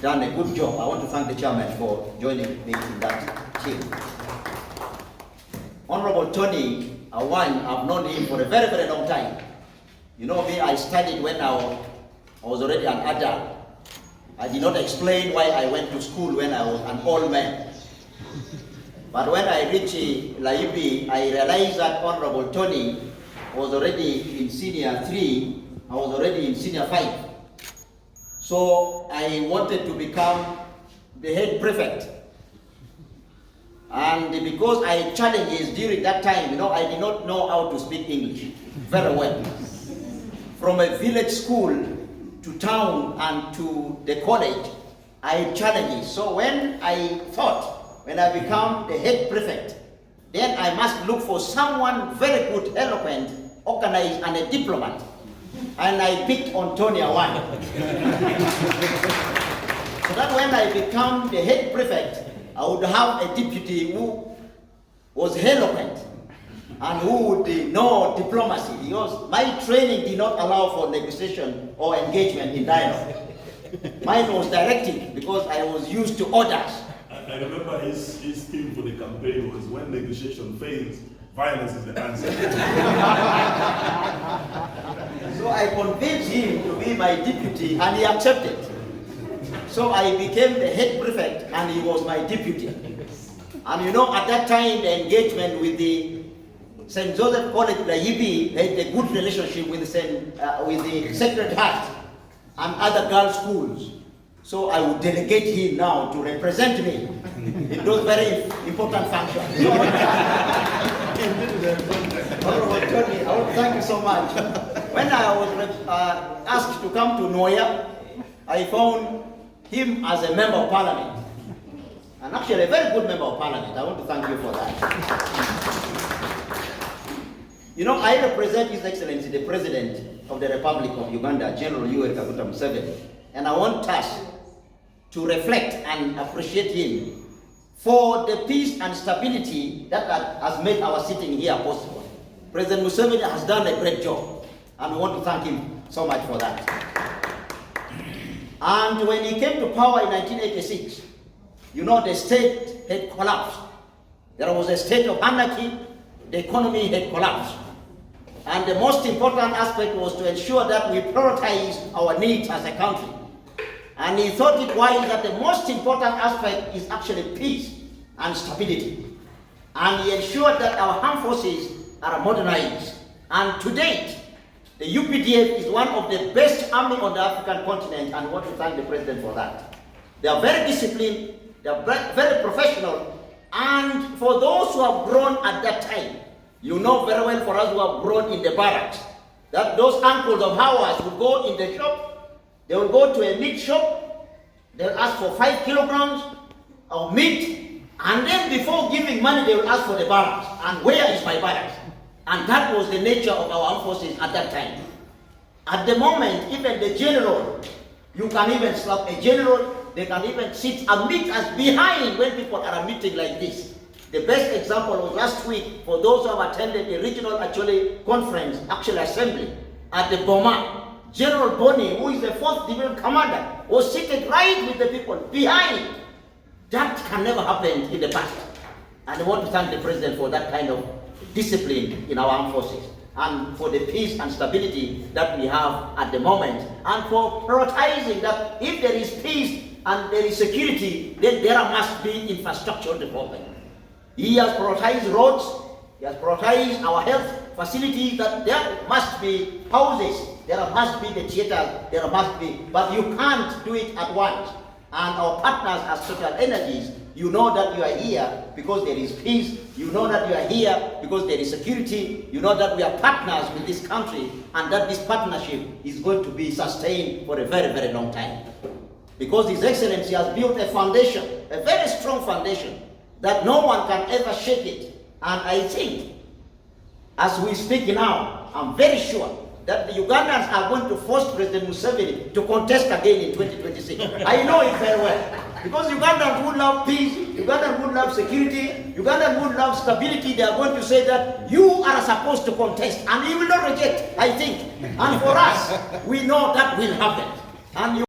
done a good job. I want to thank the chairman for joining me in that team. Honorable Tony, I've known him for a very, very long time. You know me, I studied when I was already an adult. I did not explain why I went to school when I was an old man. But when I reached Laibi, I realized that Honorable Tony was already in senior 3, I was already in senior 5. So I wanted to become the head prefect. And because I had challenges during that time, I did not know how to speak English very well. From a village school to town and to the college, I had challenges. So when I thought, when I become the head prefect, then I must look for someone very good, eloquent, organized, and a diplomat. And I picked Hon.Tony'S. So that when I become the head prefect, I would have a deputy who was eloquent and who would know diplomacy, because my training did not allow for negotiation or engagement in dialogue. Mine was directing because I was used to orders. I remember his theme for the campaign was, when negotiation fails, violence is the answer. So I convinced him to be my deputy and he accepted. So I became the head prefect and he was my deputy. And at that time the engagement with the St. Joseph College, Laibi, had a good relationship with the Sacred Heart and other girls' schools. So I would delegate him now to represent me in those very important functions. Honorable Tony, I want to thank you so much. When I was asked to come to Nwoya, I found him as a member of parliament. And actually a very good member of parliament. I want to thank you for that. I represent His Excellency, the President of the Republic of Uganda, General Yoweri Kaguta Museveni. And I want us to reflect and appreciate him for the peace and stability that has made our sitting here possible. President Museveni has done a great job, and we want to thank him so much for that. And when he came to power in 1986, the state had collapsed. There was a state of anarchy, the economy had collapsed. And the most important aspect was to ensure that we prioritize our needs as a country. And he thought it wise that the most important aspect is actually peace and stability. And he ensured that our armed forces are modernized. And to date, the UPDF is one of the best army on the African continent, and we want to thank the President for that. They are very disciplined, they are very professional, and for those who have grown at that time, very well for us who have grown in the barracks, that those uncles of ours would go in the shop, they will go to a meat shop, they'll ask for 5 kilograms of meat, and then before giving money, they will ask for the barracks, and where is my barracks? And that was the nature of our armed forces at that time. At the moment, even the general, you can even slap a general, they can even sit and meet us behind when people are meeting like this. The best example was last week for those who have attended the regional conference, assembly at the Boma. General Boni, who is the 4th Division Commander, was seated right with the people behind. That can never happen in the past. And I want to thank the President for that kind of discipline in our armed forces, and for the peace and stability that we have at the moment, and for prioritizing that if there is peace and there is security, then there must be infrastructure development. He has prioritized roads, he has prioritized our health facilities, that there must be houses, there must be the theater, there must be, but you can't do it at once. And our partners as Total Energies, that you are here because there is peace, that you are here because there is security, that we are partners with this country, and that this partnership is going to be sustained for a very, very long time. Because His Excellency has built a foundation, a very strong foundation, that no one can ever shake it. And I think, as we speak now, I'm very sure that the Ugandans are going to force President Museveni to contest again in 2026. I know it very well. Because Ugandans would love peace, Ugandans would love security, Ugandans would love stability. They are going to say that you are supposed to contest, and he will not reject, I think. And for us, we know that will happen. And